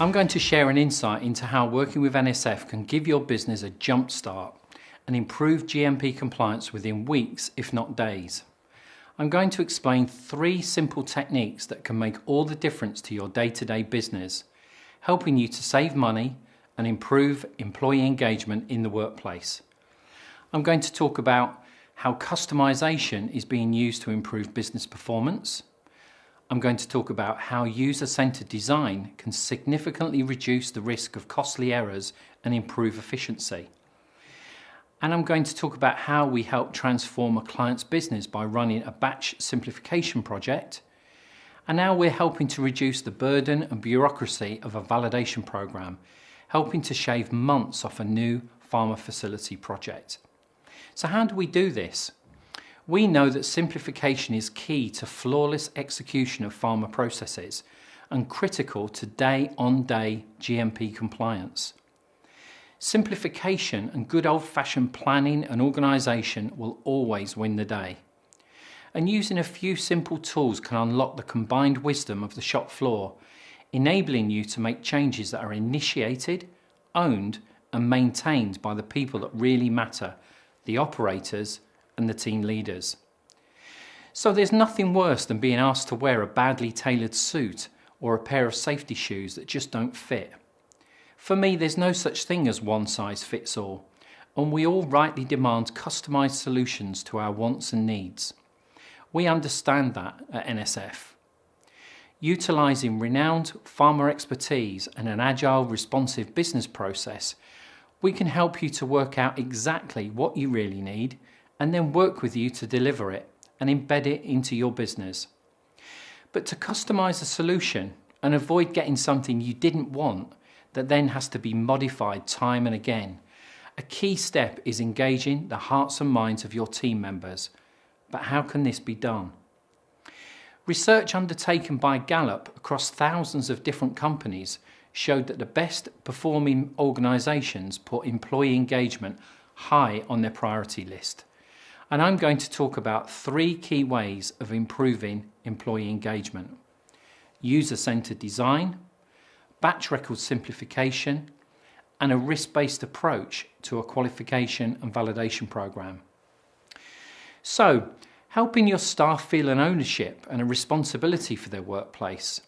I'm going to share an insight into how working with NSF can give your business a jump start and improve GMP compliance within weeks, if not days. I'm going to explain 3 simple techniques that can make all the difference to your day-to-day business, helping you to save money and improve employee engagement in the workplace. I'm going to talk about how customization is being used to improve business performance. I'm going to talk about how user-centered design can significantly reduce the risk of costly errors and improve efficiency. And I'm going to talk about how we help transform a client's business by running a batch simplification project. And now we're helping to reduce the burden and bureaucracy of a validation program, helping to shave months off a new pharma facility project. So how do we do this? We know that simplification is key to flawless execution of pharma processes and critical to day-on-day GMP compliance. Simplification and good old-fashioned planning and organisation will always win the day. And using a few simple tools can unlock the combined wisdom of the shop floor, enabling you to make changes that are initiated, owned and maintained by the people that really matter, the operators and the team leaders. So there's nothing worse than being asked to wear a badly tailored suit or a pair of safety shoes that just don't fit. For me, there's no such thing as one size fits all, and we all rightly demand customised solutions to our wants and needs. We understand that at NSF. Utilising renowned pharma expertise and an agile, responsive business process, we can help you to work out exactly what you really need and then work with you to deliver it and embed it into your business. But to customise a solution and avoid getting something you didn't want that then has to be modified time and again, a key step is engaging the hearts and minds of your team members. But how can this be done? Research undertaken by Gallup across thousands of different companies showed that the best performing organisations put employee engagement high on their priority list. And I'm going to talk about 3 key ways of improving employee engagement: user-centered design, batch record simplification, and a risk-based approach to a qualification and validation program. So, helping your staff feel an ownership and a responsibility for their workplace,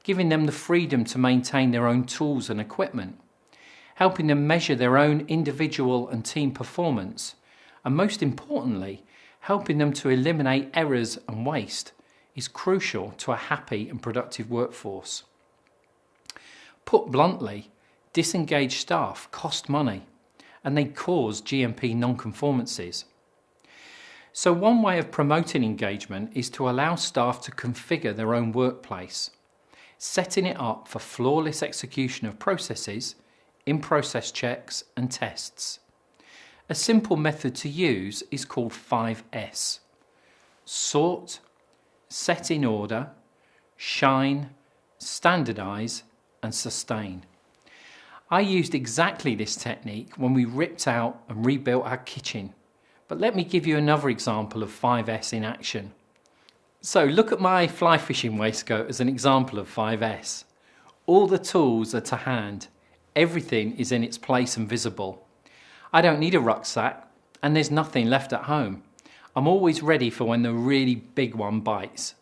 giving them the freedom to maintain their own tools and equipment, helping them measure their own individual and team performance, and most importantly, helping them to eliminate errors and waste is crucial to a happy and productive workforce. Put bluntly, disengaged staff cost money and they cause GMP non-conformances. So one way of promoting engagement is to allow staff to configure their own workplace, setting it up for flawless execution of processes, in-process checks and tests. A simple method to use is called 5S. Sort, set in order, shine, standardise and sustain. I used exactly this technique when we ripped out and rebuilt our kitchen. But let me give you another example of 5S in action. So look at my fly fishing waistcoat as an example of 5S. All the tools are to hand. Everything is in its place and visible. I don't need a rucksack and there's nothing left at home. I'm always ready for when the really big one bites.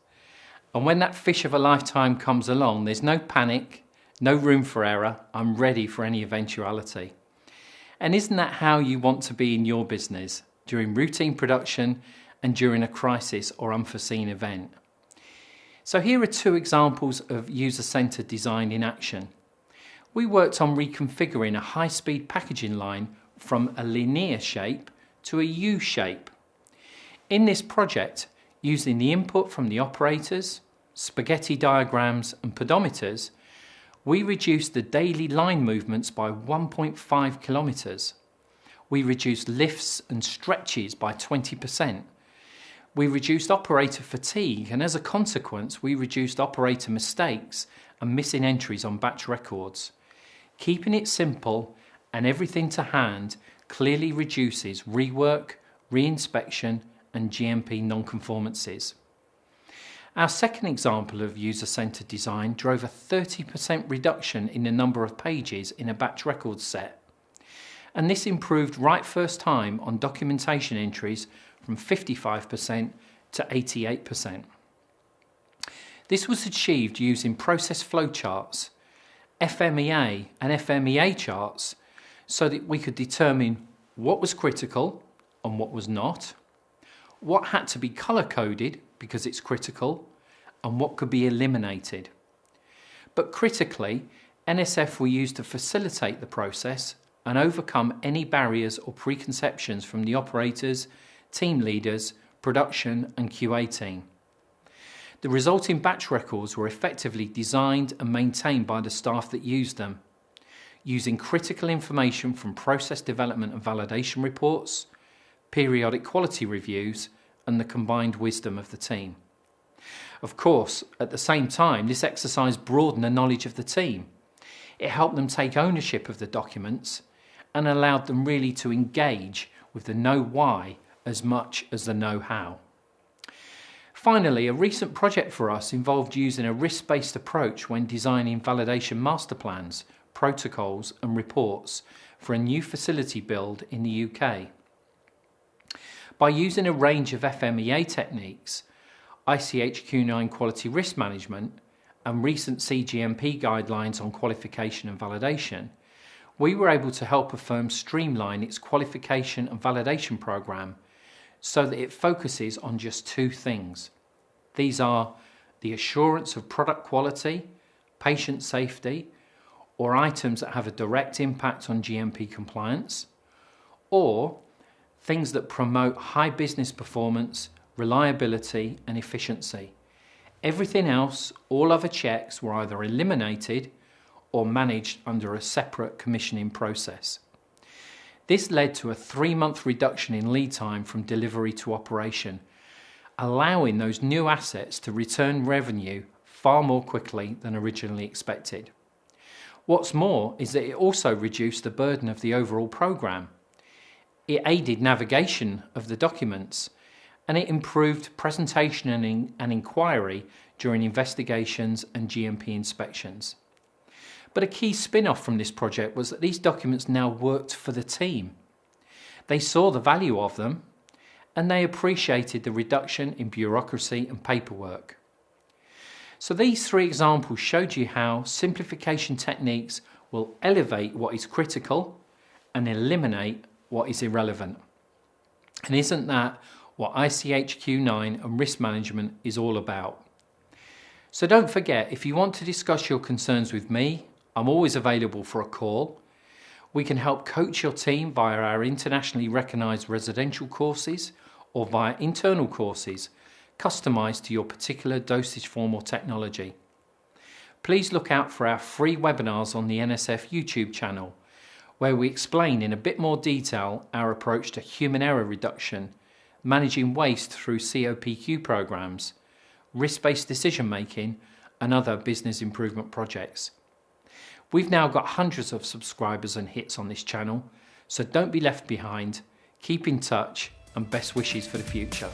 And when that fish of a lifetime comes along, there's no panic, no room for error. I'm ready for any eventuality. And isn't that how you want to be in your business during routine production and during a crisis or unforeseen event? So here are 2 examples of user-centered design in action. We worked on reconfiguring a high-speed packaging line from a linear shape to a U shape. In this project, using the input from the operators, spaghetti diagrams and pedometers, we reduced the daily line movements by 1.5 kilometres. We reduced lifts and stretches by 20%. We reduced operator fatigue, and as a consequence, we reduced operator mistakes and missing entries on batch records. Keeping it simple and everything to hand clearly reduces rework, reinspection and GMP non-conformances. Our second example of user-centered design drove a 30% reduction in the number of pages in a batch records set. And this improved right first time on documentation entries from 55% to 88%. This was achieved using process flow charts, FMEA and FMEA charts, so that we could determine what was critical and what was not, what had to be color-coded because it's critical, and what could be eliminated. But critically, NSF were used to facilitate the process and overcome any barriers or preconceptions from the operators, team leaders, production and QA team. The resulting batch records were effectively designed and maintained by the staff that used them, using critical information from process development and validation reports, periodic quality reviews, and the combined wisdom of the team. Of course, at the same time, this exercise broadened the knowledge of the team. It helped them take ownership of the documents and allowed them really to engage with the know-why as much as the know-how. Finally, a recent project for us involved using a risk-based approach when designing validation master plans, protocols and reports for a new facility build in the UK. By using a range of FMEA techniques, ICH-Q9 quality risk management and recent CGMP guidelines on qualification and validation, we were able to help a firm streamline its qualification and validation program so that it focuses on just two things. These are the assurance of product quality, patient safety, or items that have a direct impact on GMP compliance, or things that promote high business performance, reliability and efficiency. Everything else, all other checks, were either eliminated or managed under a separate commissioning process. This led to a 3-month reduction in lead time from delivery to operation, allowing those new assets to return revenue far more quickly than originally expected. What's more is that it also reduced the burden of the overall program. It aided navigation of the documents, and it improved presentation and inquiry during investigations and GMP inspections. But a key spin-off from this project was that these documents now worked for the team. They saw the value of them, and they appreciated the reduction in bureaucracy and paperwork. So these 3 examples showed you how simplification techniques will elevate what is critical and eliminate what is irrelevant. And isn't that what ICH-Q9 and risk management is all about? So don't forget, if you want to discuss your concerns with me, I'm always available for a call. We can help coach your team via our internationally recognised residential courses or via internal courses customised to your particular dosage form or technology. Please look out for our free webinars on the NSF YouTube channel, where we explain in a bit more detail our approach to human error reduction, managing waste through COPQ programs, risk-based decision making and other business improvement projects. We've now got hundreds of subscribers and hits on this channel, so don't be left behind, keep in touch and best wishes for the future.